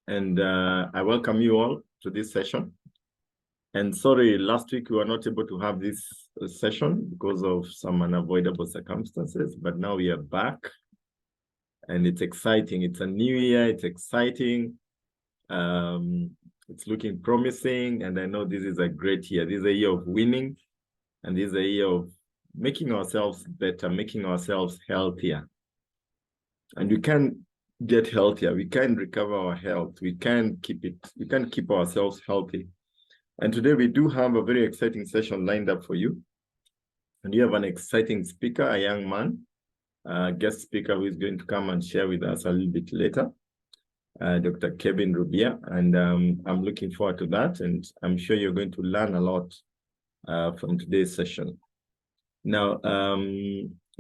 and I welcome you all to this session. And sorry, last week we were not able to have this session because of some unavoidable circumstances, but now we are back and it's exciting. It's a new year, it's exciting. It's looking promising, and I know this is a great year. This is a year of winning, and this is a year of making ourselves better, making ourselves healthier. And we can get healthier. We can recover our health. We can keep ourselves healthy. And today we do have a very exciting session lined up for you. And you have an exciting speaker, a young man, a guest speaker who is going to come and share with us a little bit later, Dr. Kevin Rubia. And I'm looking forward to that. And I'm sure you're going to learn a lot from today's session. Now,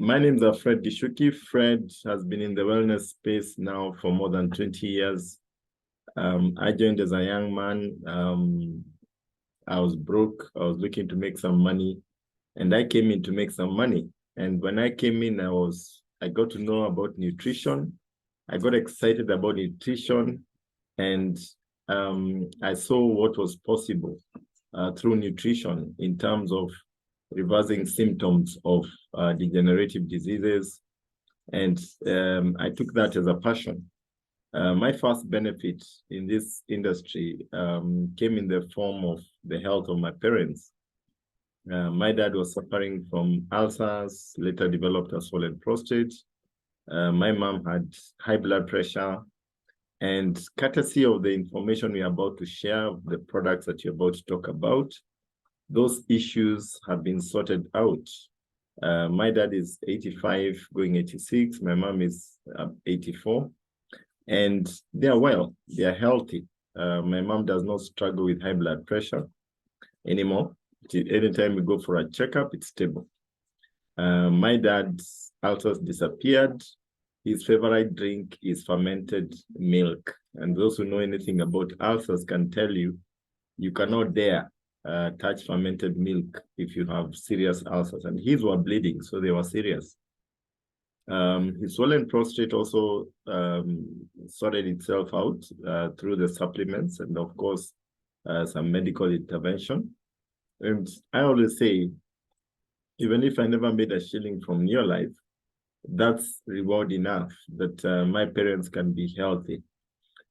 my name is Fred Gishuki. Fred has been in the wellness space now for more than 20 years. I joined as a young man. I was broke. I was looking to make some money, and I came in to make some money. And when I came in, I got to know about nutrition. I got excited about nutrition, and I saw what was possible through nutrition in terms of reversing symptoms of degenerative diseases. And I took that as a passion. My first benefit in this industry came in the form of the health of my parents. My dad was suffering from ulcers, later developed a swollen prostate. My mom had high blood pressure. And courtesy of the information we're about to share, the products that you're about to talk about, those issues have been sorted out. My dad is 85, going 86. My mom is 84. And they are well, they are healthy. My mom does not struggle with high blood pressure anymore. Anytime we go for a checkup, it's stable. My dad's ulcers disappeared. His favorite drink is fermented milk. And those who know anything about ulcers can tell you, you cannot dare touch fermented milk if you have serious ulcers. And his were bleeding, so they were serious. His swollen prostate also sorted itself out through the supplements and, of course, some medical intervention. And I always say, even if I never made a shilling from your life, that's reward enough that my parents can be healthy.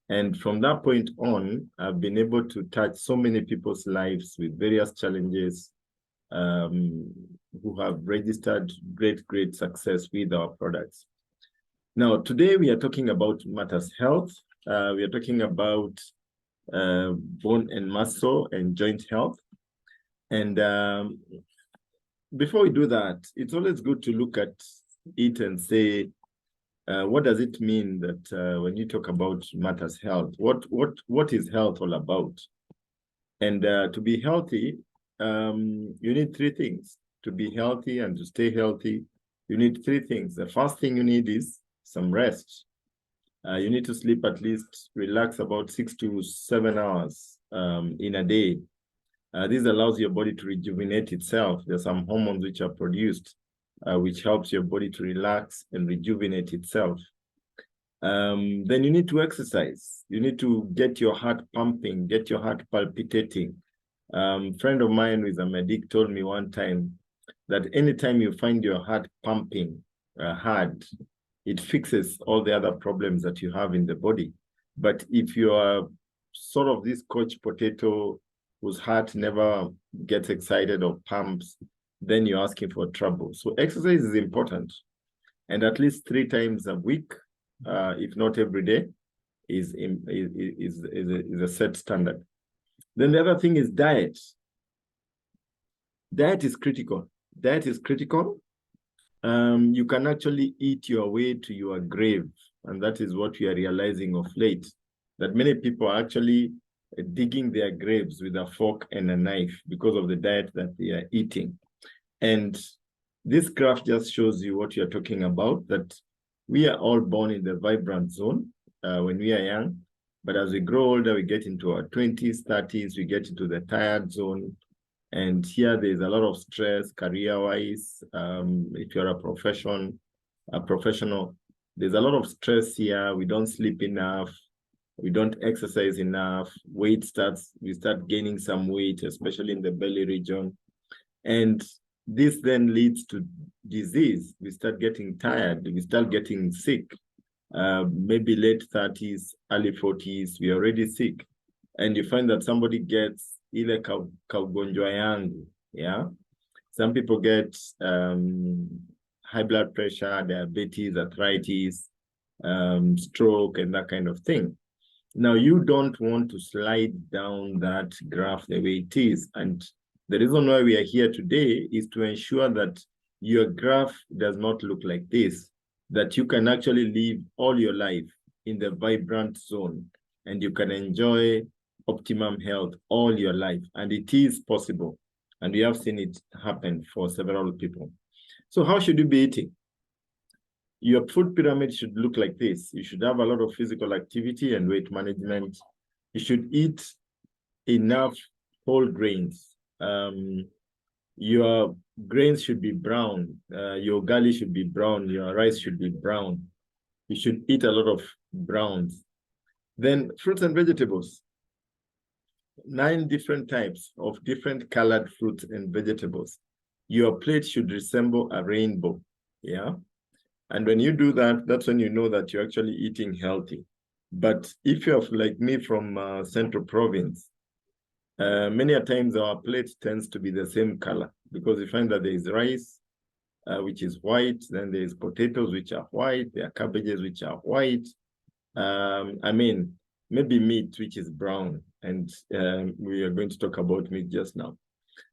And from that point on, I've been able to touch so many people's lives with various challenges, who have registered great success with our products. Now, today we are talking about matters health. We are talking about bone and muscle and joint health. And before we do that, it's always good to look at it and say, what does it mean that when you talk about matters health, what is health all about? And to be healthy, you need three things. To be healthy and to stay healthy, you need three things. The first thing you need is some rest. You need to sleep at least, relax about 6 to 7 hours in a day. This allows your body to rejuvenate itself. There's some hormones which are produced, which helps your body to relax and rejuvenate itself. Then you need to exercise. You need to get your heart pumping, get your heart palpitating. Friend of mine who is a medic told me one time that anytime you find your heart pumping hard, it fixes all the other problems that you have in the body. But if you are sort of this coach potato whose heart never gets excited or pumps, then you're asking for trouble. So exercise is important. And at least 3 times a week, if not every day, is a set standard. Then the other thing is diet. Diet is critical. Diet is critical. You can actually eat your way to your grave. And that is what we are realizing of late, that many people are actually digging their graves with a fork and a knife because of the diet that they are eating. And this graph just shows you what you're talking about, that we are all born in the vibrant zone when we are young. But as we grow older, we get into our 20s, 30s, we get into the tired zone. And here there's a lot of stress career-wise. If you're a professional, there's a lot of stress here. We don't sleep enough. we don't exercise enough, we start gaining some weight, especially in the belly region. And this then leads to disease. We start getting tired, we start getting sick. Maybe late 30s, early 40s, we're already sick. And you find that somebody gets ile kaugonjwa yangu, yeah? Some people get high blood pressure, diabetes, arthritis, stroke, and that kind of thing. Now, you don't want to slide down that graph the way it is. And the reason why we are here today is to ensure that your graph does not look like this, that you can actually live all your life in the vibrant zone and you can enjoy optimum health all your life. And it is possible. And we have seen it happen for several people. So how should you be eating? Your food pyramid should look like this. You should have a lot of physical activity and weight management. You should eat enough whole grains. Your grains should be brown. Your ugali should be brown. Your rice should be brown. You should eat a lot of browns. Then fruits and vegetables. 9 different types of different colored fruits and vegetables. Your plate should resemble a rainbow, yeah? And when you do that, that's when you know that you're actually eating healthy. But if you're like me from Central Province, many a times our plate tends to be the same color because you find that there is rice, which is white, then there's potatoes, which are white, there are cabbages, which are white. I mean, maybe meat, which is brown, and we are going to talk about meat just now.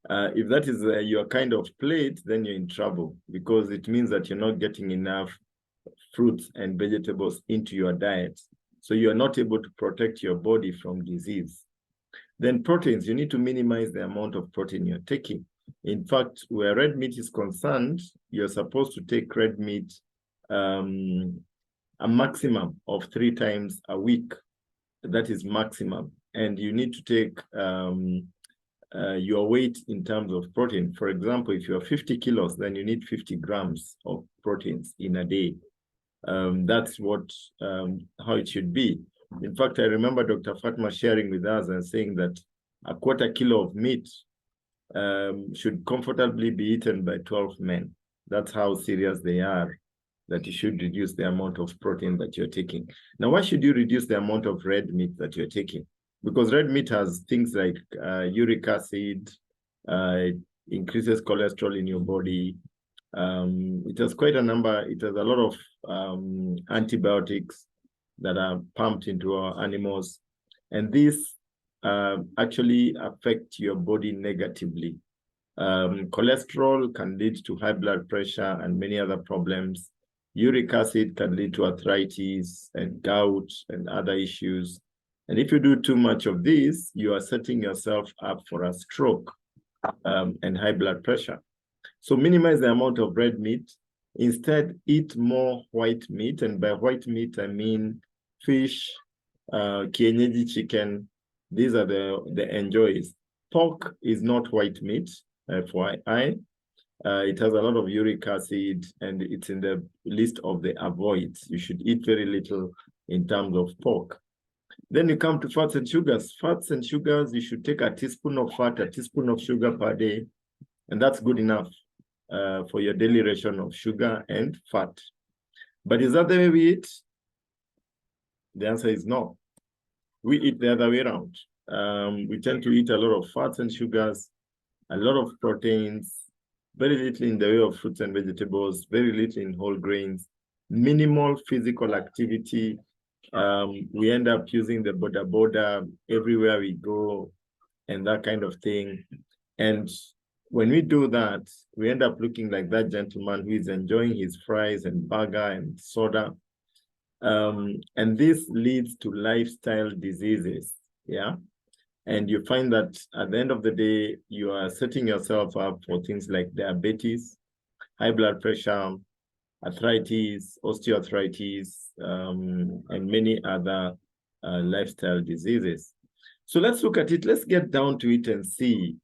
If that is your kind of plate, then you're in trouble because it means that you're not getting enough fruits and vegetables into your diet. So you're not able to protect your body from disease. Then proteins, you need to minimize the amount of protein you're taking. In fact, where red meat is concerned, you're supposed to take red meat a maximum of 3 times a week. That is maximum. And you need to take your weight in terms of protein. For example, if you're 50 kilos, then you need 50 grams of proteins in a day. That's how it should be. In fact, I remember Dr. Fatma sharing with us and saying that a quarter kilo of meat should comfortably be eaten by 12 men. That's how serious they are, that you should reduce the amount of protein that you're taking. Now, why should you reduce the amount of red meat that you're taking? Because red meat has things like uric acid, it increases cholesterol in your body. It has quite a number, it has a lot of antibiotics that are pumped into our animals. And these actually affect your body negatively. Cholesterol can lead to high blood pressure and many other problems. Uric acid can lead to arthritis and gout and other issues. And if you do too much of this, you are setting yourself up for a stroke and high blood pressure. So minimize the amount of red meat. Instead, eat more white meat. And by white meat, I mean fish, kienyeji chicken. These are the enjoys. Pork is not white meat, FYI. It has a lot of uric acid, and it's in the list of the avoids. You should eat very little in terms of pork. Then you come to fats and sugars. Fats and sugars, you should take a teaspoon of fat, a teaspoon of sugar per day, and that's good enough for your daily ration of sugar and fat. But is that the way we eat? The answer is no. We eat the other way around. We tend to eat a lot of fats and sugars, a lot of proteins, very little in the way of fruits and vegetables, very little in whole grains, minimal physical activity. We end up using the boda everywhere we go and that kind of thing. And when we do that, we end up looking like that gentleman who is enjoying his fries and burger and soda. And this leads to lifestyle diseases, yeah? And you find that at the end of the day, you are setting yourself up for things like diabetes, high blood pressure, arthritis, osteoarthritis, and many other lifestyle diseases. So let's look at it. Let's get down to it and see.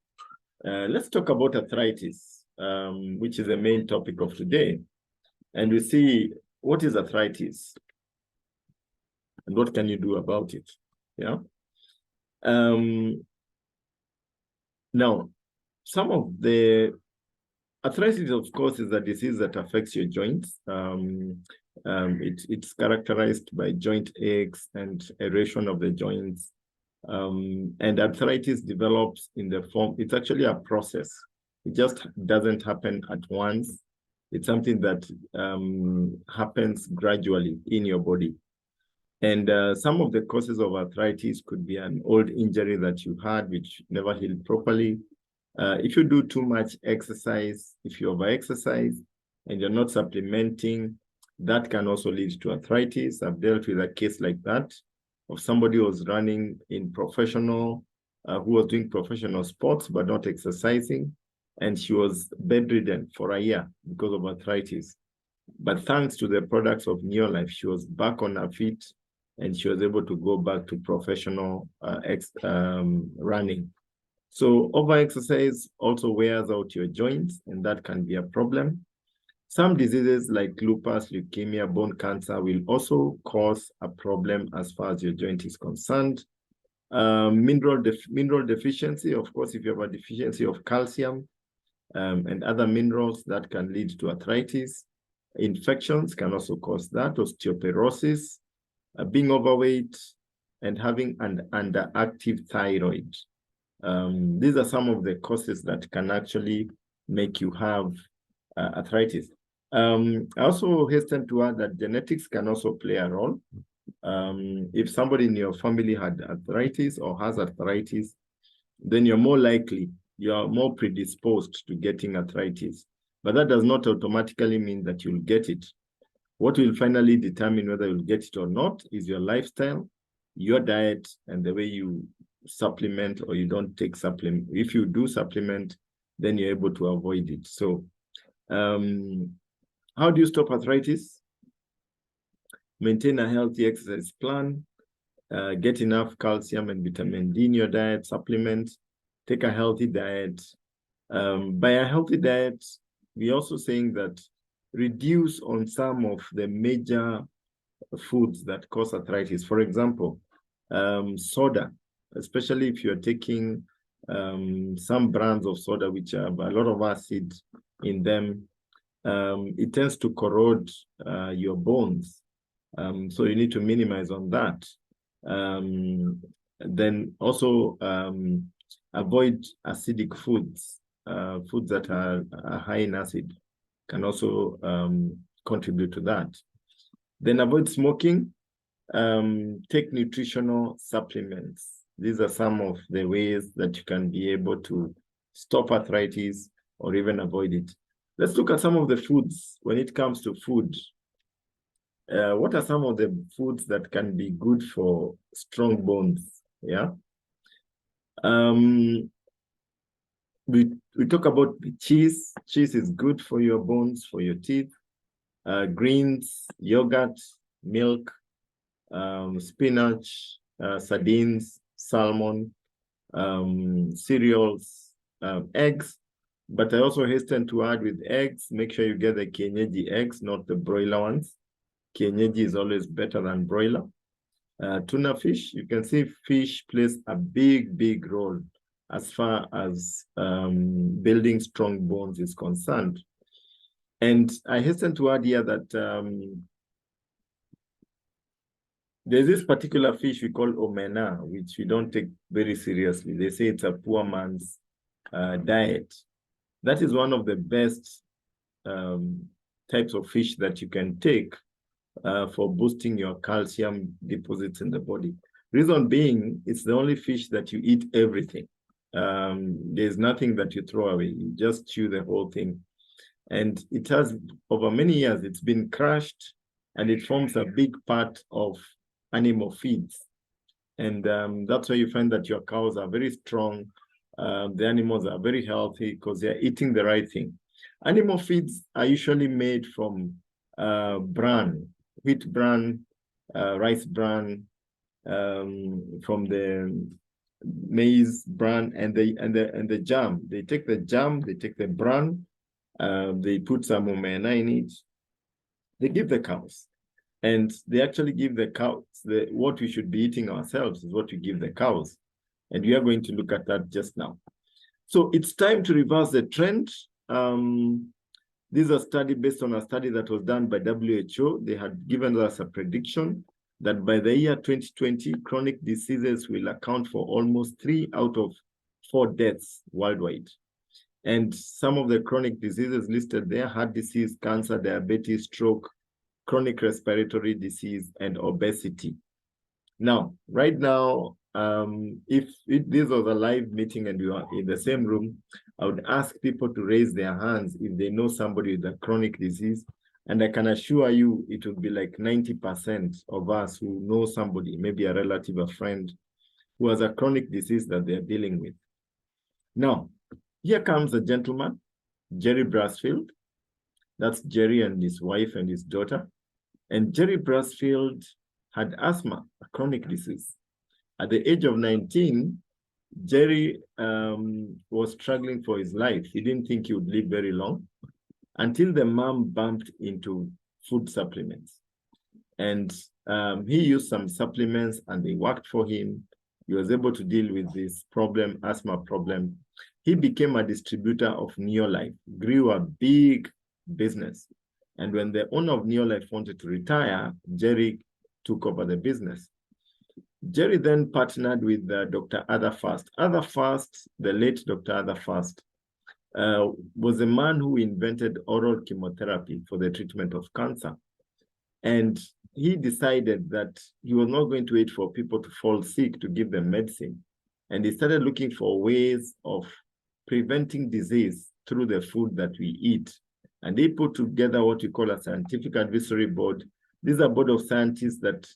Let's talk about arthritis, which is the main topic of today. And we see, what is arthritis? and what can you do about it? Yeah. Now, some of the arthritis, of course, is a disease that affects your joints. It's characterized by joint aches and erosion of the joints. And arthritis develops in the form, it's actually a process. It just doesn't happen at once. It's something that happens gradually in your body. And some of the causes of arthritis could be an old injury that you had, which never healed properly. If you do too much exercise, if you over-exercise and you're not supplementing, that can also lead to arthritis. I've dealt with a case like that of somebody who was running in professional, who was doing professional sports but not exercising, and she was bedridden for a year because of arthritis. But thanks to the products of Neolife, she was back on her feet and she was able to go back to professional running. So over-exercise also wears out your joints, and that can be a problem. Some diseases like lupus, leukemia, bone cancer will also cause a problem as far as your joint is concerned. Mineral deficiency, of course, if you have a deficiency of calcium and other minerals, that can lead to arthritis. Infections can also cause that, osteoporosis, being overweight, and having an underactive thyroid. These are some of the causes that can actually make you have arthritis. I also hasten to add that genetics can also play a role. If somebody in your family had arthritis or has arthritis, then you're more predisposed to getting arthritis. But that does not automatically mean that you'll get it. What will finally determine whether you'll get it or not is your lifestyle, your diet, and the way you supplement or you don't take supplement. If you do supplement, then you're able to avoid it. So how do you stop arthritis? Maintain a healthy exercise plan, get enough calcium and vitamin D in your diet, supplement, take a healthy diet. By a healthy diet, we're also saying that reduce on some of the major foods that cause arthritis. For example, soda, especially if you're taking some brands of soda which have a lot of acid in them, it tends to corrode your bones. So you need to minimize on that. Then also avoid acidic foods. Foods that are high in acid can also contribute to that. Then avoid smoking. Take nutritional supplements. These are some of the ways that you can be able to stop arthritis or even avoid it. Let's look at some of the foods when it comes to food. What are some of the foods that can be good for strong bones? Yeah. We talk about cheese. Cheese is good for your bones, for your teeth. Greens, yogurt, milk, spinach, sardines, salmon, cereals, eggs. But I also hasten to add with eggs, make sure you get the kienyeji eggs, not the broiler ones. Kienyeji is always better than broiler. Tuna fish, you can see fish plays a big role as far as building strong bones is concerned. And I hasten to add here that there's this particular fish we call omena, which we don't take very seriously. They say it's a poor man's diet. That is one of the best types of fish that you can take for boosting your calcium deposits in the body. Reason being, it's the only fish that you eat everything. There's nothing that you throw away. You just chew the whole thing. And it has, over many years, it's been crushed and it forms a big part of animal feeds. And that's why you find that your cows are very strong. The animals are very healthy because they're eating the right thing. Animal feeds are usually made from bran, wheat bran, rice bran, from the maize bran, and the jam. They take the jam, they take the bran, they put some omena in it. They give the cows. And they actually give the cows, what we should be eating ourselves is what we give the cows. And we are going to look at that just now. So it's time to reverse the trend. This is a study based on a study that was done by WHO. They had given us a prediction that by the year 2020, chronic diseases will account for almost 3 out of 4 deaths worldwide. And some of the chronic diseases listed there: heart disease, cancer, diabetes, stroke, chronic respiratory disease, and obesity. Now, right now, if this was a live meeting and you are in the same room, I would ask people to raise their hands if they know somebody with a chronic disease. And I can assure you it would be like 90% of us who know somebody, maybe a relative, a friend, who has a chronic disease that they're dealing with. Now, here comes a gentleman, Jerry Brasfield. That's Jerry and his wife and his daughter. And Jerry Brasfield had asthma, a chronic disease. At the age of 19, Jerry was struggling for his life. He didn't think he would live very long until the mom bumped into food supplements. And he used some supplements and they worked for him. He was able to deal with this problem, asthma problem. He became a distributor of Neolife, grew a big business. And when the owner of Neolife wanted to retire, Jerry took over the business. Jerry then partnered with Dr. Arthur Fast. Arthur Fast, the late Dr. Arthur Fast, was a man who invented oral chemotherapy for the treatment of cancer. And he decided that he was not going to wait for people to fall sick to give them medicine. And he started looking for ways of preventing disease through the food that we eat. And they put together what we call a scientific advisory board. This is a board of scientists that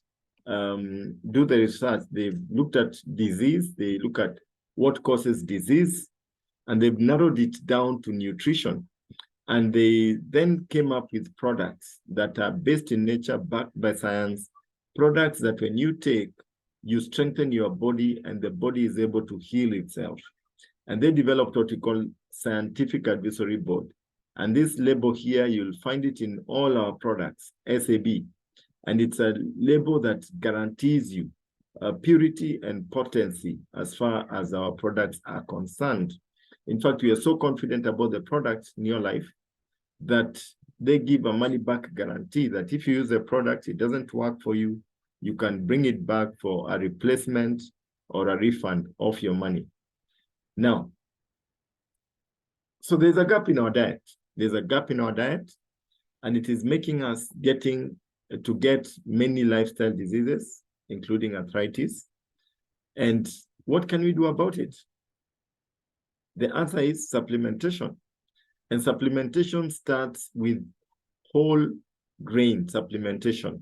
do the research. They've looked at disease, they look at what causes disease, and they've narrowed it down to nutrition. And they then came up with products that are based in nature, backed by science, products that when you take, you strengthen your body and the body is able to heal itself. And they developed what we call Scientific Advisory Board. And this label here, you'll find it in all our products, SAB. And it's a label that guarantees you purity and potency as far as our products are concerned. In fact, we are so confident about the products in your life that they give a money-back guarantee that if you use a product, it doesn't work for you, you can bring it back for a replacement or a refund of your money. Now, so there's a gap in our diet. There's a gap in our diet, and it is making us get many lifestyle diseases, including arthritis. And what can we do about it? The answer is supplementation. And supplementation starts with whole grain supplementation.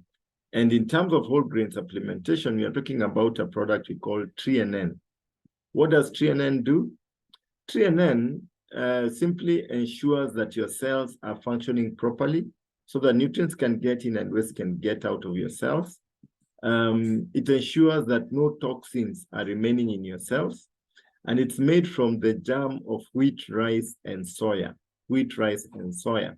And in terms of whole grain supplementation, we are talking about a product we call TreeNN. What does TreeNN do? TreeNN simply ensures that your cells are functioning properly so that nutrients can get in and waste can get out of your cells. It ensures that no toxins are remaining in your cells. And it's made from the germ of wheat, rice, and soya. Wheat, rice, and soya.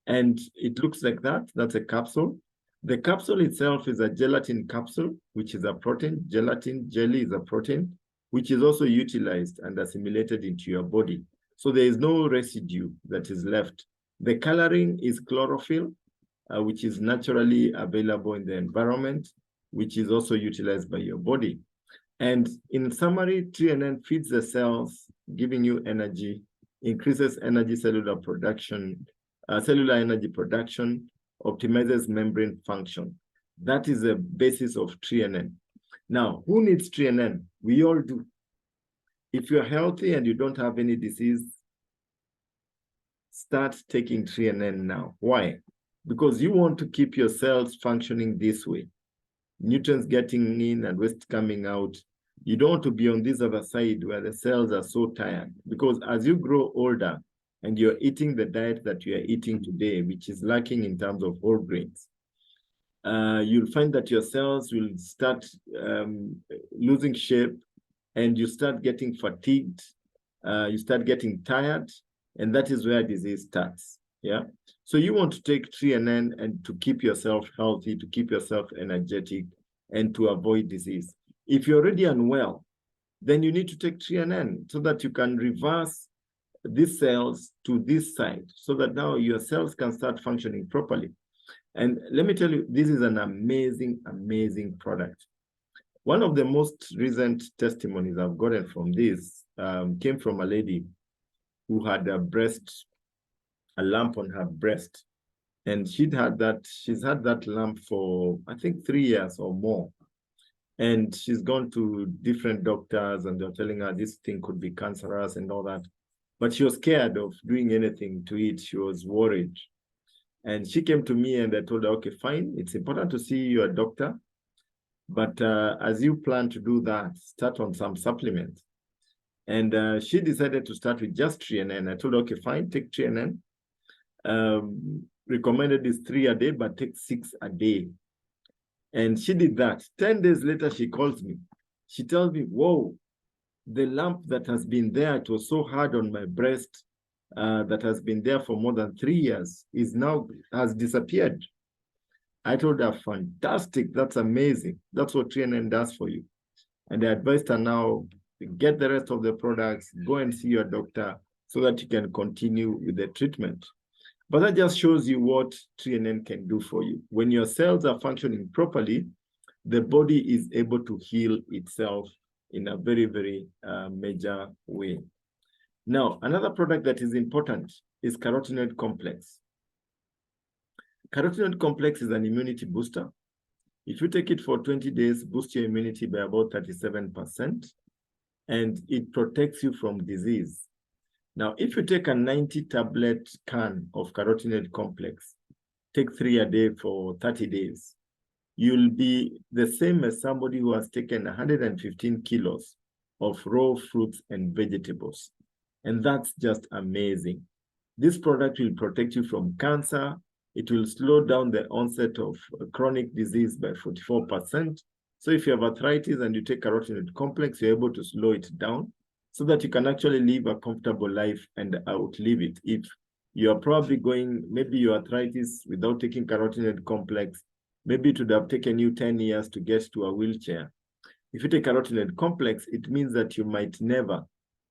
And it looks like that. That's a capsule. The capsule itself is a gelatin capsule, which is a protein. Gelatin jelly is a protein, which is also utilized and assimilated into your body. So there is no residue that is left. The coloring is chlorophyll, which is naturally available in the environment, which is also utilized by your body. And in summary, TreeNN feeds the cells, giving you energy, increases energy cellular production, cellular energy production, optimizes membrane function. That is the basis of TreeNN. Now, who needs TreeNN? We all do. If you're healthy and you don't have any disease, start taking TreeNN now. Why? Because you want to keep your cells functioning this way. Nutrients getting in and waste coming out. You don't want to be on this other side where the cells are so tired. Because as you grow older and you're eating the diet that you are eating today, which is lacking in terms of whole grains, you'll find that your cells will start losing shape and you start getting fatigued, you start getting tired, and that is where disease starts. Yeah. So you want to take 3NN and to keep yourself healthy, to keep yourself energetic, and to avoid disease. If you're already unwell, then you need to take 3NN so that you can reverse these cells to this side so that now your cells can start functioning properly. And let me tell you, this is an amazing, amazing product. One of the most recent testimonies I've gotten from this came from a lady who had a lump on her breast. And she's had that lump for, I think, 3 years or more. And she's gone to different doctors and they're telling her this thing could be cancerous and all that. But she was scared of doing anything to it. She was worried. And she came to me and I told her, okay, fine. It's important to see your doctor. But as you plan to do that, start on some supplements. And she decided to start with just 3NN. I told her, okay, fine, take 3NN. Recommended is 3 a day, but take 6 a day. And she did that. 10 days later, she calls me. She tells me, whoa, the lump that has been there, it was so hard on my breast, that has been there for more than 3 years, has disappeared. I told her, fantastic, that's amazing. That's what 3NN does for you. And I advised her now, get the rest of the products, go and see your doctor so that you can continue with the treatment. But that just shows you what 3NN can do for you. When your cells are functioning properly, the body is able to heal itself in a very, very major way. Now, another product that is important is carotenoid complex. Carotenoid complex is an immunity booster. If you take it for 20 days, boost your immunity by about 37%, and it protects you from disease. Now, if you take a 90-tablet can of carotenoid complex, take 3 a day for 30 days, you'll be the same as somebody who has taken 115 kilos of raw fruits and vegetables. And that's just amazing. This product will protect you from cancer. It will slow down the onset of chronic disease by 44%. So if you have arthritis and you take carotenoid complex, you're able to slow it down so that you can actually live a comfortable life and outlive it. If you're probably going, maybe your arthritis without taking carotenoid complex, maybe it would have taken you 10 years to get to a wheelchair. If you take carotenoid complex, it means that you might never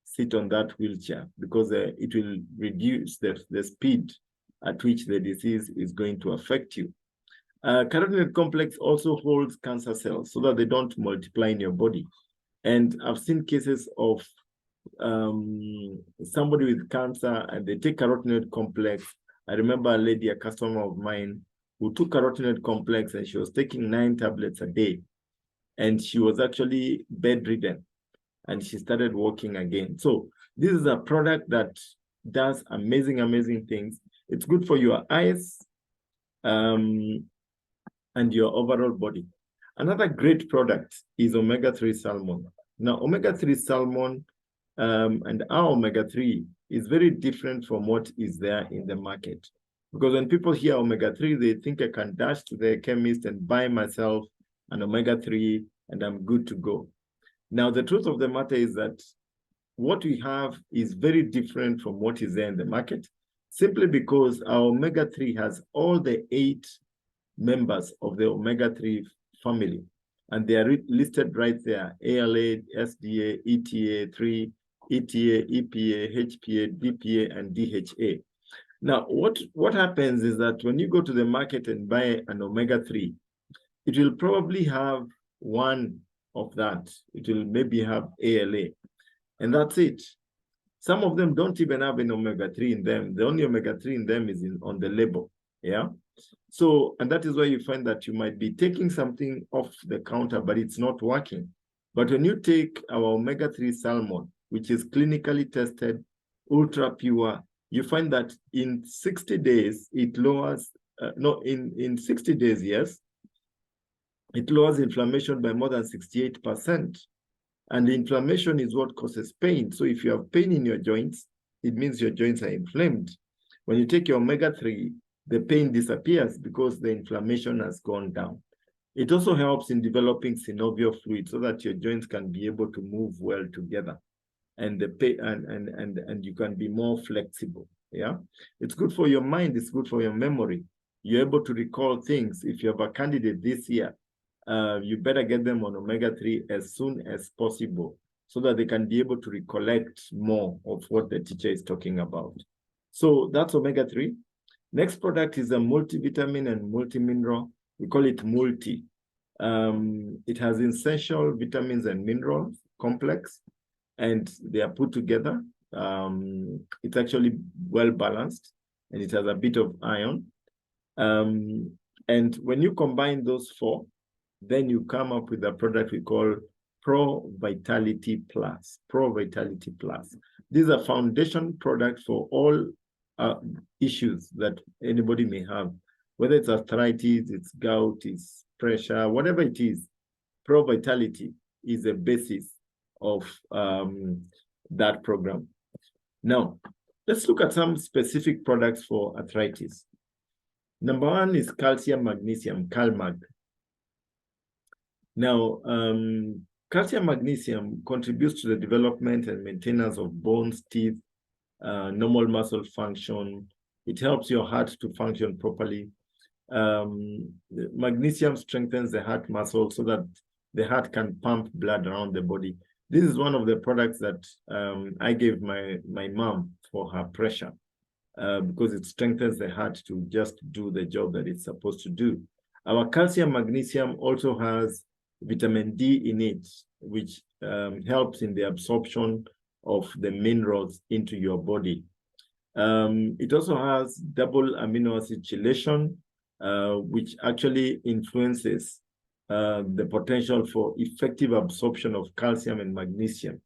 sit on that wheelchair because it will reduce the speed at which the disease is going to affect you. Carotenoid complex also holds cancer cells so that they don't multiply in your body. And I've seen cases of somebody with cancer and they take carotenoid complex. I remember a lady, a customer of mine, who took carotenoid complex and she was taking 9 tablets a day. And she was actually bedridden and she started walking again. So this is a product that does amazing, amazing things. It's good for your eyes and your overall body. Another great product is omega-3 salmon. Now, omega-3 salmon and our omega-3 is very different from what is there in the market. Because when people hear omega-3, they think I can dash to the chemist and buy myself an omega-3 and I'm good to go. Now, the truth of the matter is that what we have is very different from what is there in the market, simply because our omega-3 has all the 8 members of the omega-3 family, and they are listed right there: ALA, SDA, ETA, 3, ETA, EPA, HPA, DPA, and DHA. Now, what happens is that when you go to the market and buy an omega-3, it will probably have one of that. It will maybe have ALA, and that's it. Some of them don't even have an omega-3 in them. The only omega-3 in them is on the label, yeah? So, and that is why you find that you might be taking something off the counter, but it's not working. But when you take our omega-3 salmon, which is clinically tested, ultra pure, you find that in 60 days, it lowers, in 60 days, yes, it lowers inflammation by more than 68%. And the inflammation is what causes pain. So if you have pain in your joints, it means your joints are inflamed. When you take your omega-3, the pain disappears because the inflammation has gone down. It also helps in developing synovial fluid so that your joints can be able to move well together, and the pain and you can be more flexible. Yeah, it's good for your mind. It's good for your memory. You're able to recall things. If you have a candidate this year, you better get them on omega-3 as soon as possible so that they can be able to recollect more of what the teacher is talking about. So that's omega-3. Next product is a multivitamin and multimineral. We call it multi. It has essential vitamins and minerals complex, and they are put together. It's actually well balanced, and it has a bit of iron. And when you combine those four, then you come up with a product we call Pro Vitality Plus. Pro Vitality Plus. These are foundation products for all issues that anybody may have, whether it's arthritis, it's gout, it's pressure, whatever it is. Pro Vitality is the basis of that program. Now, let's look at some specific products for arthritis. Number one is calcium magnesium, CalMag. Now, calcium magnesium contributes to the development and maintenance of bones, teeth, normal muscle function. It helps your heart to function properly. Magnesium strengthens the heart muscle so that the heart can pump blood around the body. This is one of the products that I gave my mom for her pressure because it strengthens the heart to just do the job that it's supposed to do. Our calcium magnesium also has vitamin D in it, which helps in the absorption of the minerals into your body. It also has double amino acid chelation, which actually influences the potential for effective absorption of calcium and magnesium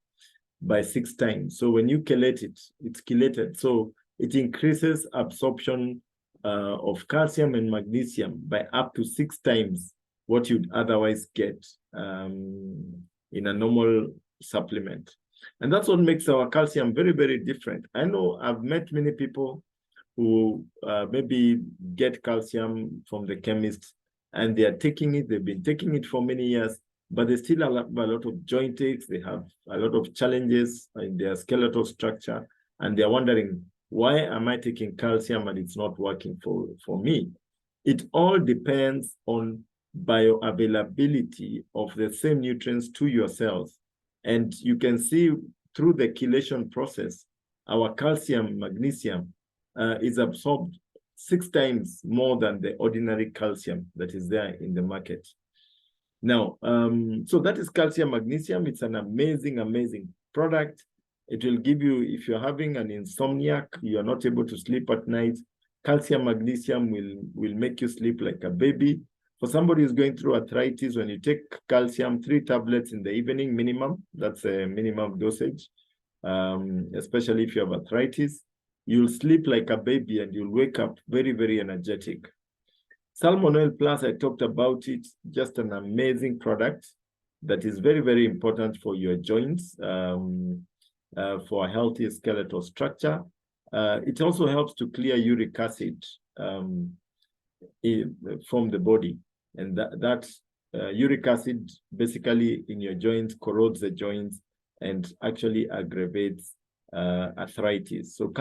by 6 times. So when you chelate it, it's chelated. So it increases absorption of calcium and magnesium by up to 6 times what you'd otherwise get in a normal supplement. And that's what makes our calcium very, very different. I know I've met many people who maybe get calcium from the chemist and they are taking it, they've been taking it for many years, but they still have a lot of joint aches, they have a lot of challenges in their skeletal structure, and they're wondering, why am I taking calcium and it's not working for me? It all depends on bioavailability of the same nutrients to your cells. And you can see through the chelation process, our calcium, magnesium is absorbed 6 times more than the ordinary calcium that is there in the market. Now, so that is calcium magnesium. It's an amazing, amazing product. It will give you, if you're having an insomniac, you're not able to sleep at night, calcium magnesium will make you sleep like a baby. For somebody who's going through arthritis, when you take calcium, 3 tablets in the evening minimum, that's a minimum dosage, especially if you have arthritis, you'll sleep like a baby and you'll wake up very, very energetic. Salmon Oil Plus, I talked about it, just an amazing product that is very, very important for your joints, for a healthy skeletal structure. It also helps to clear uric acid from the body. And that uric acid basically in your joints corrodes the joints and actually aggravates arthritis. So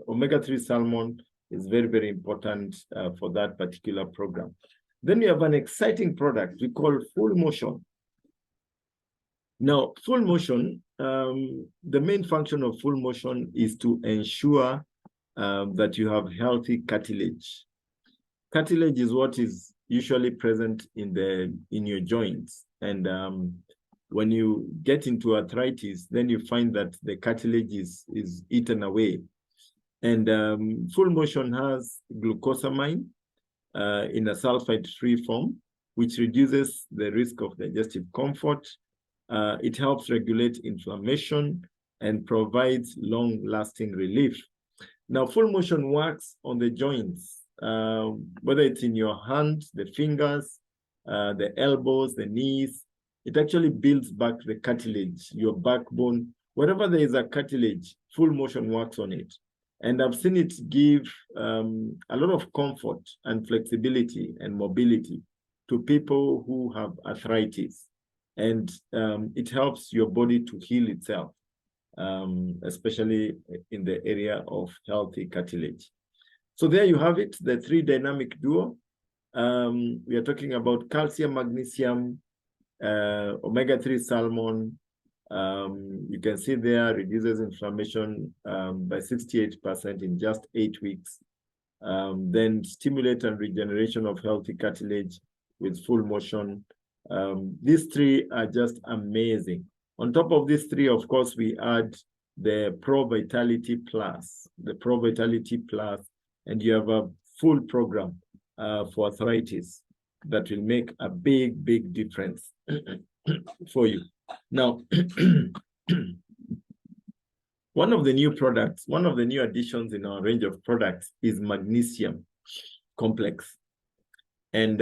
omega-3 salmon is very, very important for that particular program. Then we have an exciting product we call Full Motion. Now, Full Motion, the main function of Full Motion is to ensure that you have healthy cartilage. Cartilage is what is usually present in your joints. And when you get into arthritis, then you find that the cartilage is eaten away. And Full Motion has glucosamine in a sulfite-free form, which reduces the risk of digestive comfort. It helps regulate inflammation and provides long-lasting relief. Now, Full Motion works on the joints, whether it's in your hands, the fingers, the elbows, the knees. It actually builds back the cartilage, your backbone. Wherever there is a cartilage, Full Motion works on it. And I've seen it give a lot of comfort and flexibility and mobility to people who have arthritis. And it helps your body to heal itself. especially in the area of healthy cartilage. So there you have it, the 3 dynamic duo. We are talking about calcium, magnesium, omega-3 salmon. You can see there reduces inflammation by 68% in just 8 weeks. Then stimulate and regeneration of healthy cartilage with full motion. These 3 are just amazing. On top of these 3, of course, we add the Pro Vitality Plus, and you have a full program for arthritis that will make a big, big difference for you. Now, one of the new additions in our range of products is magnesium complex. And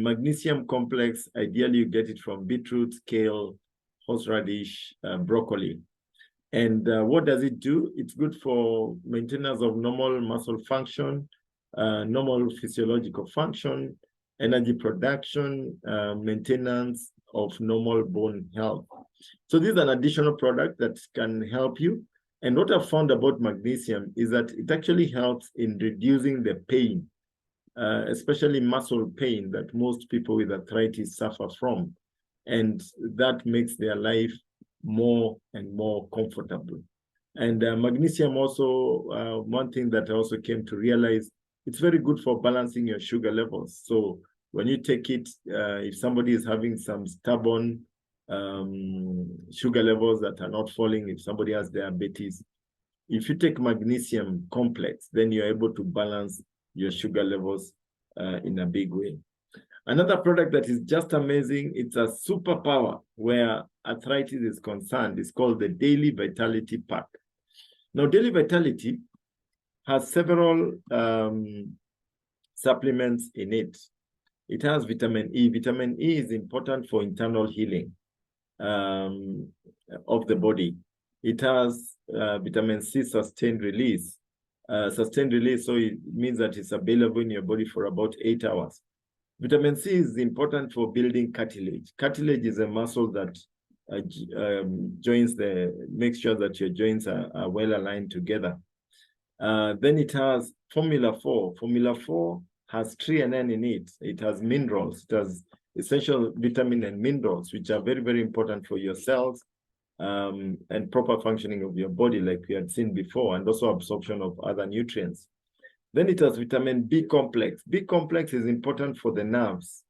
magnesium complex, ideally you get it from beetroot, kale, horseradish, broccoli. And what does it do? It's good for maintenance of normal muscle function, normal physiological function, energy production, maintenance of normal bone health. So this is an additional product that can help you. And what I've found about magnesium is that it actually helps in reducing the pain, especially muscle pain that most people with arthritis suffer from. And that makes their life more and more comfortable. And magnesium also, one thing that I also came to realize, it's very good for balancing your sugar levels. So when you take it, if somebody is having some stubborn sugar levels that are not falling, if somebody has diabetes, if you take magnesium complex, then you're able to balance your sugar levels in a big way. Another product that is just amazing, it's a superpower where arthritis is concerned. It's called the Daily Vitality Pack. Now, Daily Vitality has several supplements in it. It has vitamin E. Vitamin E is important for internal healing of the body. It has vitamin C sustained release. So it means that it's available in your body for about 8 hours. Vitamin C is important for building cartilage. Cartilage is a muscle that makes sure that your joints are well aligned together. Then it has Formula 4. Formula 4 has threonine in it. It has minerals. It has essential vitamin and minerals, which are very, very important for your cells and proper functioning of your body, like we had seen before, and also absorption of other nutrients. Then it has vitamin B complex. B complex is important for the nerves.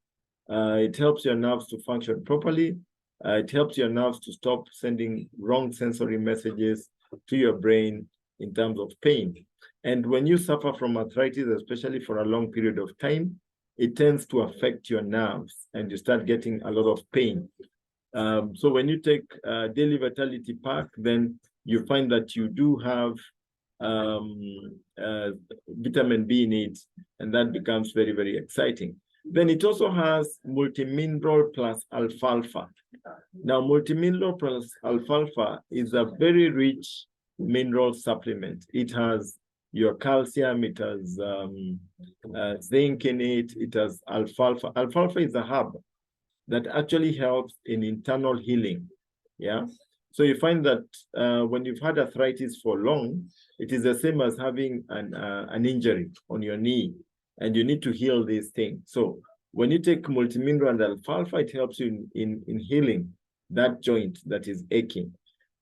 It helps your nerves to function properly. It helps your nerves to stop sending wrong sensory messages to your brain in terms of pain. And when you suffer from arthritis, especially for a long period of time, it tends to affect your nerves and you start getting a lot of pain. So when you take Daily Vitality Pack, then you find that you do have vitamin B in it, and that becomes very, very exciting. Then it also has multimineral plus alfalfa. Now, multimineral plus alfalfa is a very rich mineral supplement. It has your calcium, it has zinc in it, it has alfalfa. Alfalfa is a herb that actually helps in internal healing. Yeah. So you find that when you've had arthritis for long, it is the same as having an injury on your knee, and you need to heal these things. So when you take multimineral and alfalfa, it helps you in healing that joint that is aching.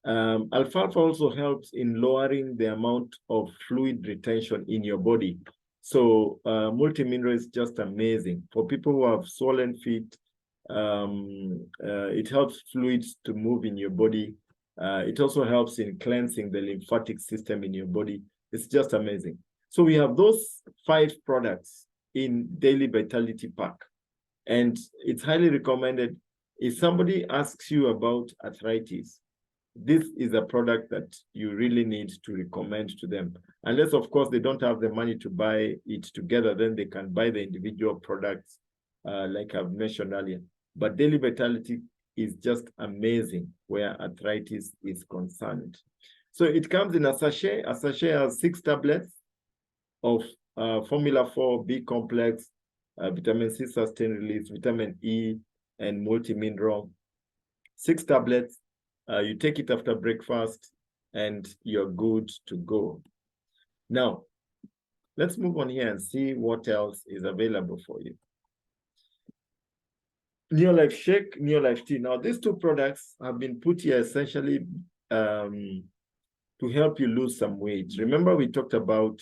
Alfalfa also helps in lowering the amount of fluid retention in your body. So multimineral is just amazing. For people who have swollen feet, it helps fluids to move in your body. It also helps in cleansing the lymphatic system in your body. It's just amazing. So we have those 5 products in Daily Vitality Pack. And it's highly recommended. If somebody asks you about arthritis, this is a product that you really need to recommend to them. Unless, of course, they don't have the money to buy it together, then they can buy the individual products like I've mentioned earlier. But Daily Vitality is just amazing where arthritis is concerned. So it comes in a sachet. A sachet has 6 tablets of Formula 4, B complex, vitamin C sustained release, vitamin E, and multimineral. 6 tablets. You take it after breakfast. and you're good to go. Now, let's move on here and see what else is available for you. Neolife Shake, Neolife Tea. Now, these two products have been put here essentially to help you lose some weight. Remember, we talked about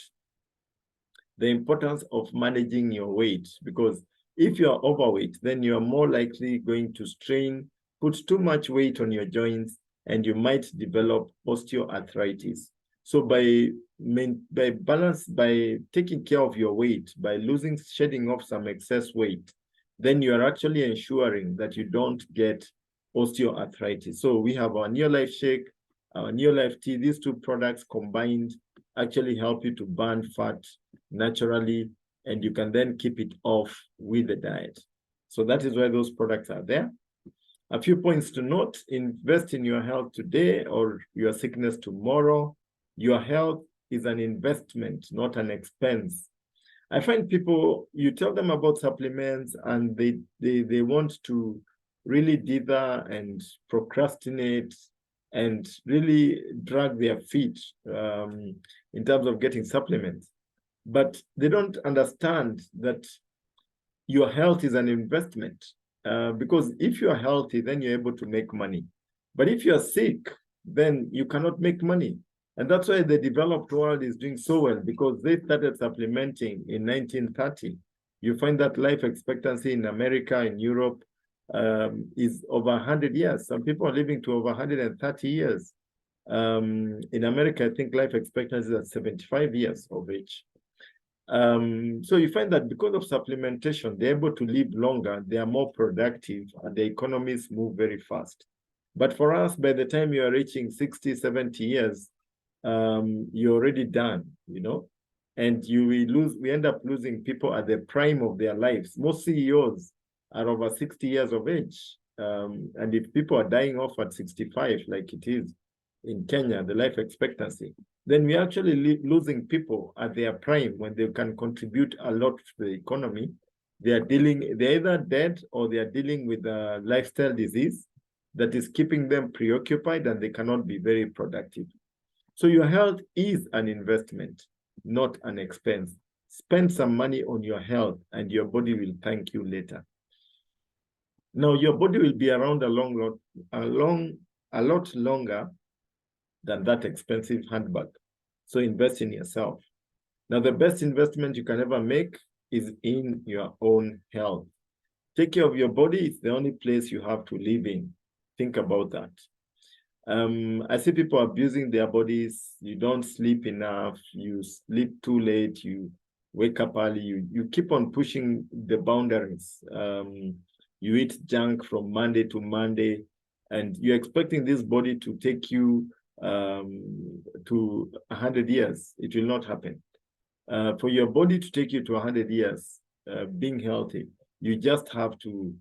the importance of managing your weight, because if you're overweight, then you're more likely going to strain, put too much weight on your joints, and you might develop osteoarthritis. So by taking care of your weight, by shedding off some excess weight, then you are actually ensuring that you don't get osteoarthritis. So we have our Neolife Shake, our Neolife Tea. These two products combined actually help you to burn fat naturally, and you can then keep it off with the diet. So that is why those products are there. A few points to note: invest in your health today or your sickness tomorrow. Your health is an investment, not an expense. I find people, you tell them about supplements and they want to really dither and procrastinate and really drag their feet in terms of getting supplements. But they don't understand that your health is an investment, because if you're healthy, then you're able to make money. But if you're sick, then you cannot make money. And that's why the developed world is doing so well, because they started supplementing in 1930. You find that life expectancy in America, in Europe, is over 100 years. Some people are living to over 130 years. In America, I think life expectancy is at 75 years of age. So you find that because of supplementation, they're able to live longer, they are more productive, and the economies move very fast. But for us, by the time you are reaching 60, 70 years, you're already done, you know, and we end up losing people at the prime of their lives. Most CEOs are over 60 years of age. And if people are dying off at 65, like it is in Kenya, the life expectancy, then we're actually losing people at their prime when they can contribute a lot to the economy. They're either dead or they are dealing with a lifestyle disease that is keeping them preoccupied and they cannot be very productive. So your health is an investment, not an expense. Spend some money on your health and your body will thank you later. Now, your body will be around a lot longer than that expensive handbag. So invest in yourself. Now, the best investment you can ever make is in your own health. Take care of your body. It's the only place you have to live in. Think about that. I see people abusing their bodies. You don't sleep enough. You sleep too late. You wake up early. You keep on pushing the boundaries. You eat junk from Monday to Monday, and you're expecting this body to take you to 100 years. It will not happen. For your body to take you to 100 years, being healthy, you just have to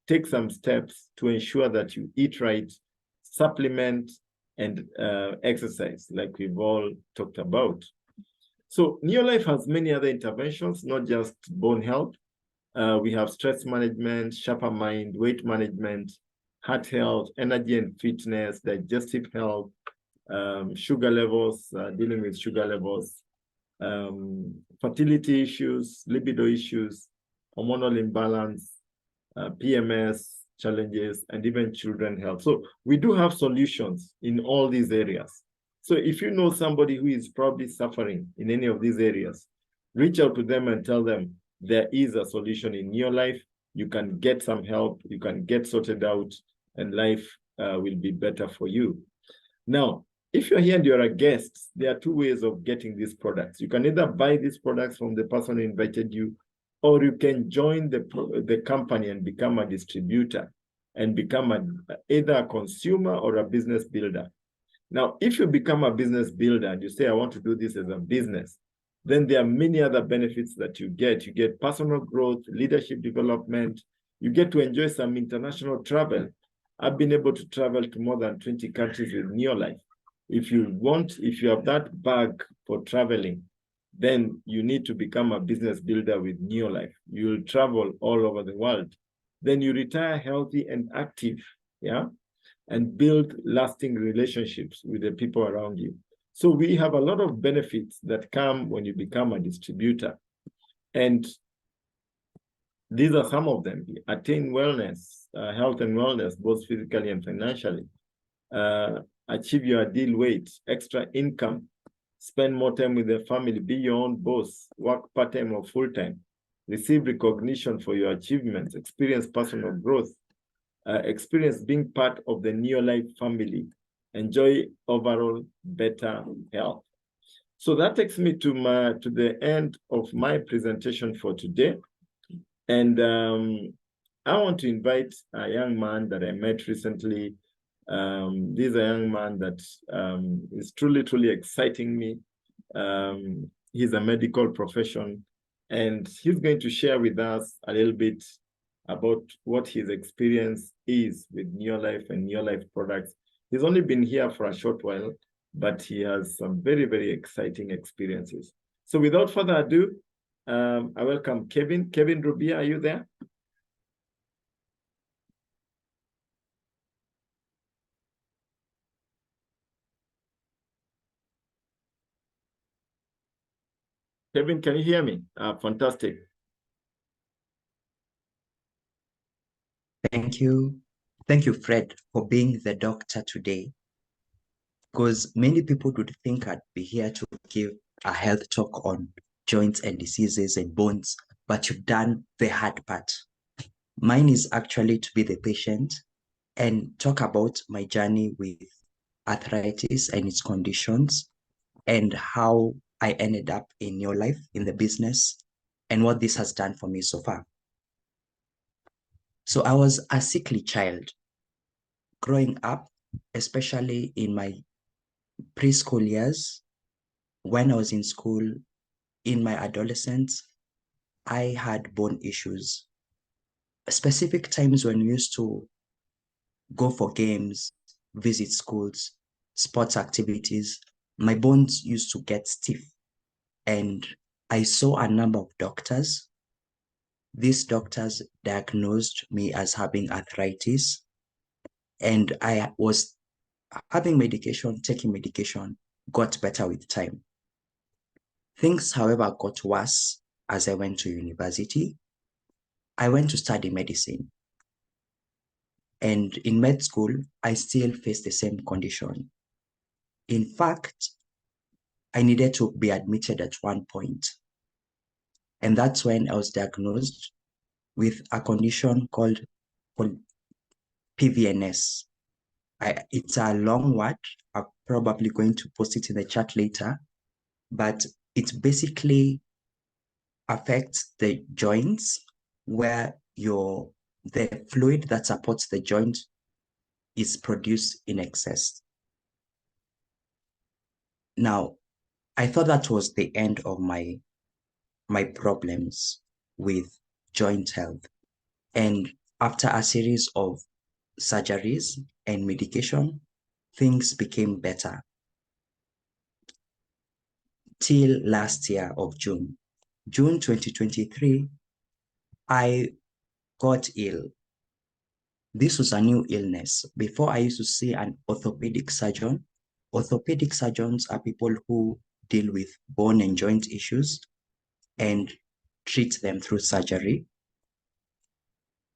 take some steps to ensure that you eat right, supplement, and exercise, like we've all talked about. So Neolife has many other interventions, not just bone health. We have stress management, sharper mind, weight management, heart health, energy and fitness, digestive health, sugar levels, dealing with sugar levels, fertility issues, libido issues, hormonal imbalance, PMS challenges, and even children health. So we do have solutions in all these areas. So if you know somebody who is probably suffering in any of these areas, reach out to them and tell them there is a solution in your life. You can get some help, you can get sorted out, and life will be better for you. Now, if you're here and you're a guest, there are two ways of getting these products. You can either buy these products from the person who invited you, or you can join the company and become a distributor and become either a consumer or a business builder. Now, if you become a business builder and you say, I want to do this as a business, then there are many other benefits that you get. You get personal growth, leadership development. You get to enjoy some international travel. I've been able to travel to more than 20 countries with Neolife. If you have that bag for traveling, then you need to become a business builder with Neolife. You'll travel all over the world. Then you retire healthy and active, yeah? and build lasting relationships with the people around you. So we have a lot of benefits that come when you become a distributor. And these are some of them. Attain wellness, health and wellness, both physically and financially. Achieve your ideal weight, extra income, spend more time with the family, be your own boss, work part-time or full-time, receive recognition for your achievements, experience personal growth, experience being part of the Neolife family, enjoy overall better health. So that takes me to the end of my presentation for today. And I want to invite a young man that I met recently. This is a young man that is truly, truly exciting me. He's a medical profession, and he's going to share with us a little bit about what his experience is with Neolife and Neolife products. He's only been here for a short while, but he has some very, very exciting experiences. So without further ado, I welcome Kevin. Kevin Rubia, are you there? Kevin, can you hear me? Fantastic. Thank you. Thank you, Fred, for being the doctor today. Because many people would think I'd be here to give a health talk on joints and diseases and bones, but you've done the hard part. Mine is actually to be the patient and talk about my journey with arthritis and its conditions and how I ended up in your life, in the business, and what this has done for me so far. So I was a sickly child growing up, especially in my preschool years. When I was in school, in my adolescence, I had bone issues. Specific times when we used to go for games, visit schools, sports activities, my bones used to get stiff. And I saw a number of doctors. These doctors diagnosed me as having arthritis, and I was having medication, taking medication, got better with time. Things, however, got worse as I went to university. I went to study medicine. And in med school, I still faced the same condition. In fact, I needed to be admitted at one point. And that's when I was diagnosed with a condition called PVNS. It's a long word. I'm probably going to post it in the chat later, but it basically affects the joints where the fluid that supports the joint is produced in excess. Now, I thought that was the end of my problems with joint health. And after a series of surgeries and medication, things became better. Till last year of June 2023, I got ill. This was a new illness. Before, I used to see an orthopedic surgeon. Orthopedic surgeons are people who deal with bone and joint issues and treat them through surgery.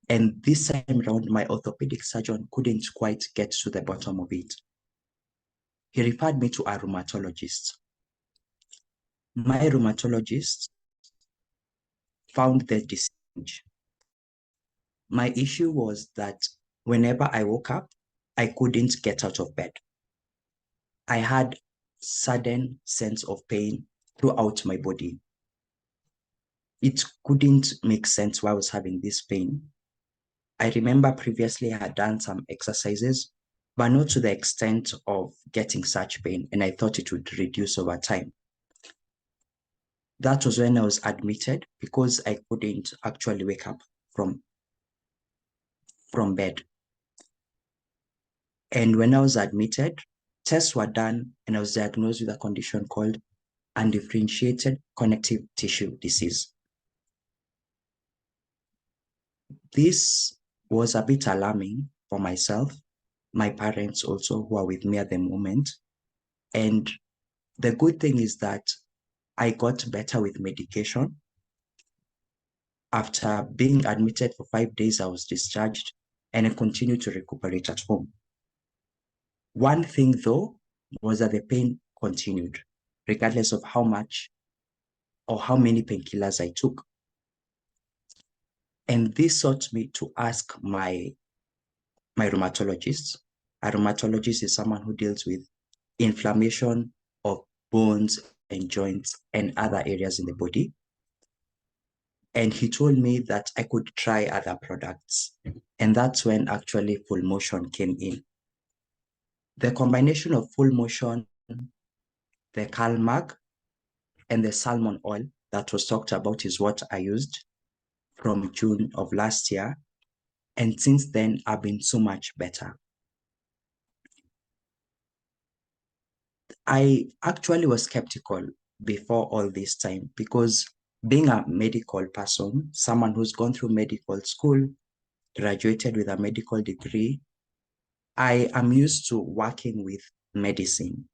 And this time around, my orthopedic surgeon couldn't quite get to the bottom of it. He referred me to a rheumatologist. My rheumatologist found the disease. My issue was that whenever I woke up, I couldn't get out of bed. I had sudden sense of pain throughout my body. It couldn't make sense why I was having this pain. I remember previously I had done some exercises, but not to the extent of getting such pain, and I thought it would reduce over time. That was when I was admitted because I couldn't actually wake up from bed. And when I was admitted, tests were done and I was diagnosed with a condition called undifferentiated connective tissue disease. This was a bit alarming for myself my parents also who are with me at the moment. And the good thing is that I got better with medication. After being admitted for 5 days, I was discharged and I continued to recuperate at home. One thing though was that the pain continued, regardless of how much or how many painkillers I took. And this taught me to ask my rheumatologist. A rheumatologist is someone who deals with inflammation of bones and joints and other areas in the body. And he told me that I could try other products. And that's when actually Full Motion came in. The combination of Full Motion, the CalMag, and the salmon oil that was talked about is what I used from June of last year. And since then, I've been so much better. I actually was skeptical before all this time because being a medical person, someone who's gone through medical school, graduated with a medical degree, I am used to working with medicine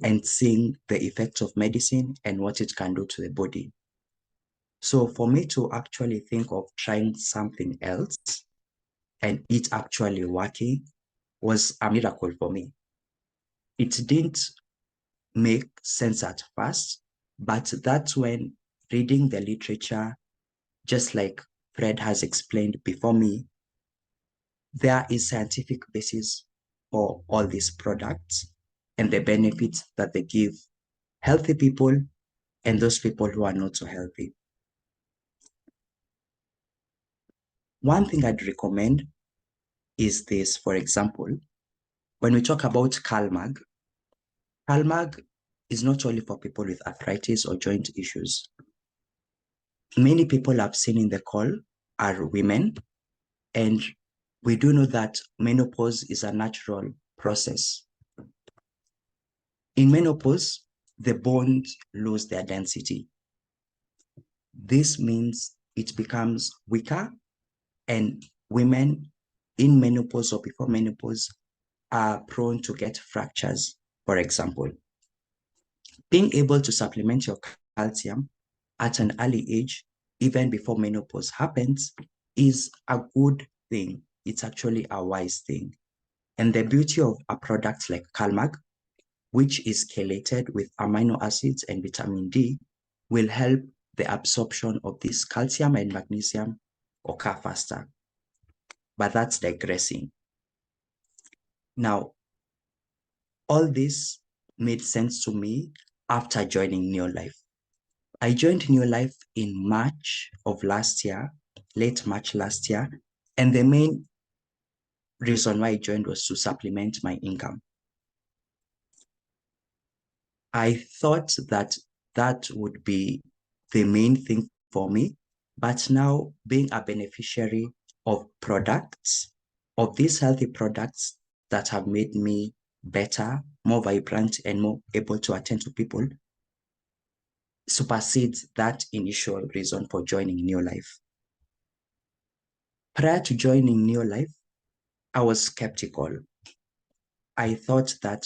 and seeing the effects of medicine and what it can do to the body. So for me to actually think of trying something else and it actually working was a miracle for me. It didn't make sense at first, but that's when reading the literature, just like Fred has explained before me, there is scientific basis for all these products and the benefits that they give healthy people and those people who are not so healthy. One thing I'd recommend is this, for example, when we talk about CalMag is not only for people with arthritis or joint issues. Many people I've seen in the call are women, and we do know that menopause is a natural process. In menopause, the bones lose their density. This means it becomes weaker, and women in menopause or before menopause are prone to get fractures, for example. Being able to supplement your calcium at an early age, even before menopause happens, is a good thing. It's actually a wise thing. And the beauty of a product like CalMag, which is chelated with amino acids and vitamin D, will help the absorption of this calcium and magnesium occur faster. But that's digressing. Now, all this made sense to me after joining Neolife. I joined Neolife in March of last year, late March last year, and the main reason why I joined was to supplement my income. I thought that that would be the main thing for me, but now being a beneficiary of products, of these healthy products that have made me better, more vibrant, and more able to attend to people, supersedes that initial reason for joining Neolife. Prior to joining Neolife, I was skeptical. I thought that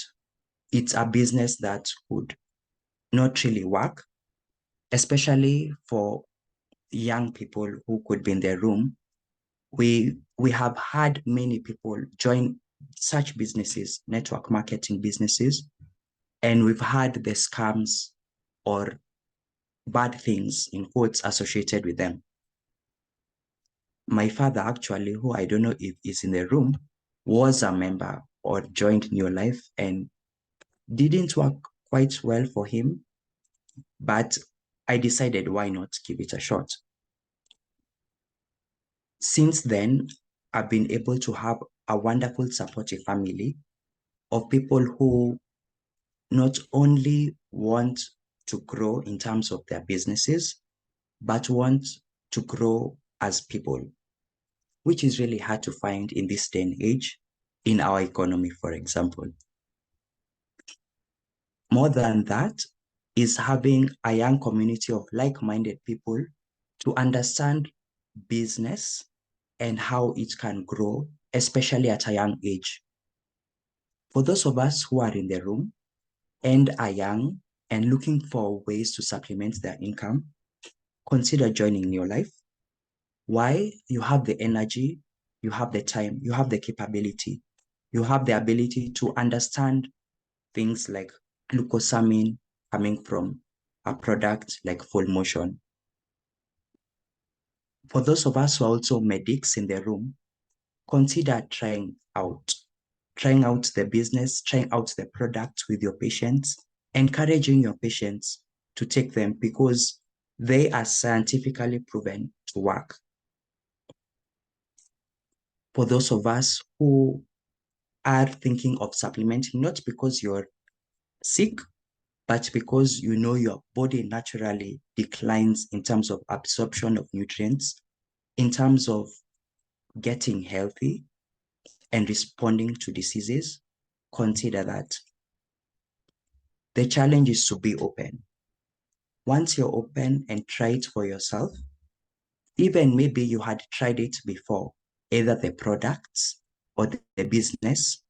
it's a business that would not really work, especially for young people who could be in their room. We have had many people join such businesses, network marketing businesses, and we've had the scams or bad things in quotes associated with them. My father, actually, who I don't know if is in the room, was a member or joined Neolife and didn't work quite well for him, but I decided why not give it a shot. Since then, I've been able to have a wonderful supportive family of people who not only want to grow in terms of their businesses, but want to grow as people, which is really hard to find in this day and age in our economy, for example. More than that is having a young community of like-minded people to understand business and how it can grow, especially at a young age. For those of us who are in the room and are young and looking for ways to supplement their income, consider joining Neolife. Why? You have the energy, you have the time, you have the capability, you have the ability to understand things like glucosamine coming from a product like Full Motion. For those of us who are also medics in the room, consider trying out the business, trying out the product with your patients, encouraging your patients to take them because they are scientifically proven to work. For those of us who are thinking of supplementing, not because you're sick, but because you know your body naturally declines in terms of absorption of nutrients, in terms of getting healthy and responding to diseases, consider that. The challenge is to be open. Once you're open and try it for yourself, even maybe you had tried it before, either the products or the business,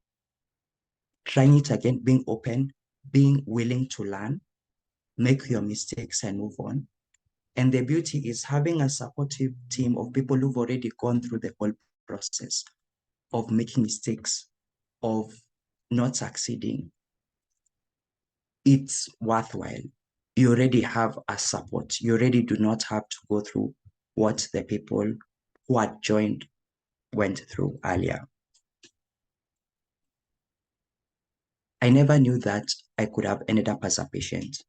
trying it again, being open, being willing to learn, make your mistakes and move on. And the beauty is having a supportive team of people who've already gone through the whole process of making mistakes, of not succeeding. It's worthwhile. You already have a support. You already do not have to go through what the people who had joined went through earlier. I never knew that I could have ended up as a patient.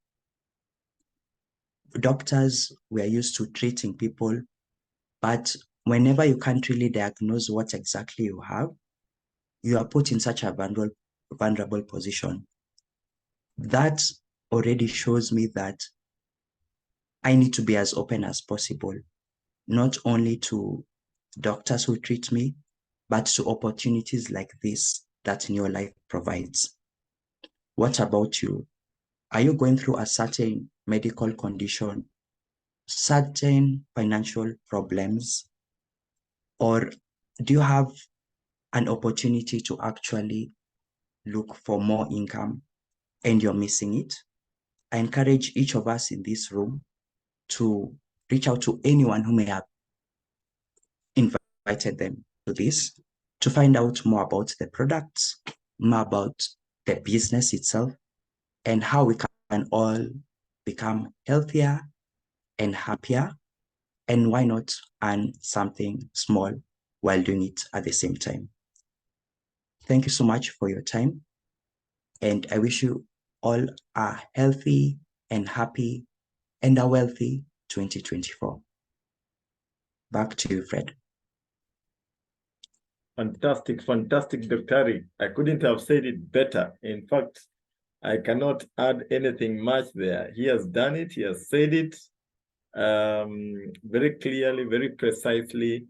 Doctors were used to treating people, but whenever you can't really diagnose what exactly you have, you are put in such a vulnerable position. That already shows me that I need to be as open as possible, not only to doctors who treat me, but to opportunities like this that Neolife provides. What about you? Are you going through a certain medical condition, certain financial problems, or do you have an opportunity to actually look for more income and you're missing it? I encourage each of us in this room to reach out to anyone who may have invited them to this to find out more about the products, more about the business itself, and how we can all become healthier and happier, and why not earn something small while doing it at the same time. Thank you so much for your time, and I wish you all a healthy and happy and a wealthy 2024. Back to you, Fred. Fantastic, fantastic, Dr. Ari. I couldn't have said it better. In fact, I cannot add anything much there. He has done it. He has said it very clearly, very precisely.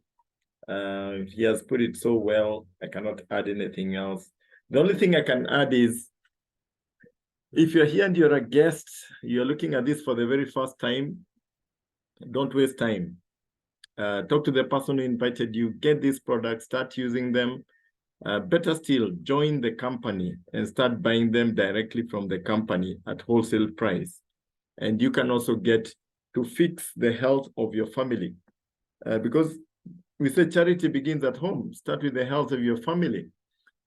He has put it so well. I cannot add anything else. The only thing I can add is, if you're here and you're a guest, you're looking at this for the very first time, don't waste time. Talk to the person who invited you, get these products, start using them. Better still, join the company and start buying them directly from the company at wholesale price. And you can also get to fix the health of your family. Because we say charity begins at home. Start with the health of your family.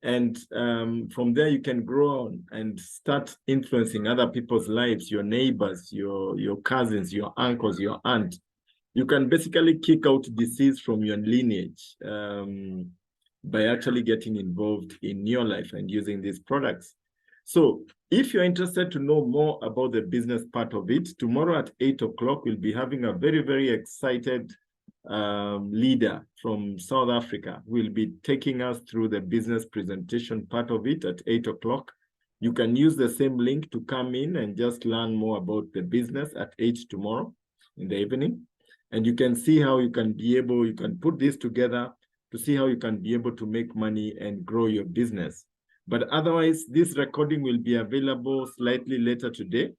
And from there, you can grow on and start influencing other people's lives, your neighbors, your cousins, your uncles, your aunt. You can basically kick out disease from your lineage by actually getting involved in your life and using these products. So if you're interested to know more about the business part of it, tomorrow at 8 o'clock, we'll be having a very, very excited leader from South Africa who will be taking us through the business presentation part of it at 8 o'clock. You can use the same link to come in and just learn more about the business at 8 tomorrow in the evening. And you can see how you can put this together to see how you can be able to make money and grow your business. But otherwise, this recording will be available slightly later today.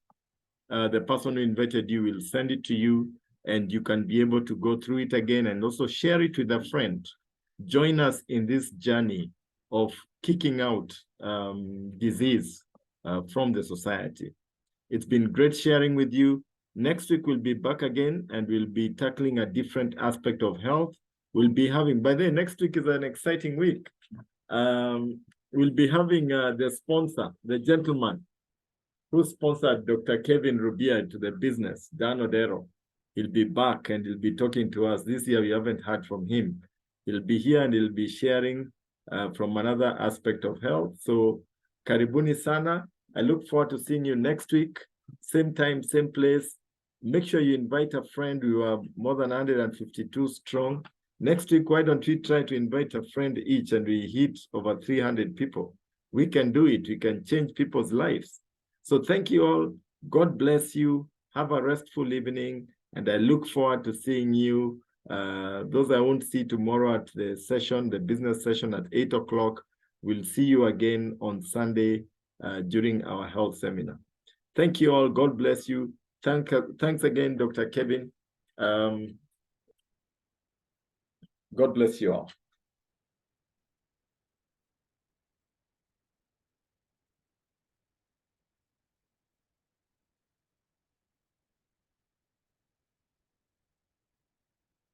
The person who invited you will send it to you, and you can be able to go through it again and also share it with a friend. Join us in this journey of kicking out disease from the society. It's been great sharing with you. Next week, we'll be back again and we'll be tackling a different aspect of health. We'll be having, by then, next week is an exciting week. We'll be having the sponsor, the gentleman who sponsored Dr. Kevin Rubia to the business, Dan Odero. He'll be back and he'll be talking to us. This year, we haven't heard from him. He'll be here and he'll be sharing from another aspect of health. So, karibuni sana. I look forward to seeing you next week. Same time, same place. Make sure you invite a friend. We are more than 152 strong. Next week, why don't we try to invite a friend each and we hit over 300 people? We can do it. We can change people's lives. So thank you all. God bless you. Have a restful evening. And I look forward to seeing you. Those I won't see tomorrow at the session, the business session at 8 o'clock. We'll see you again on Sunday during our health seminar. Thank you all. God bless you. Thanks again, Dr. Kevin. God bless you all.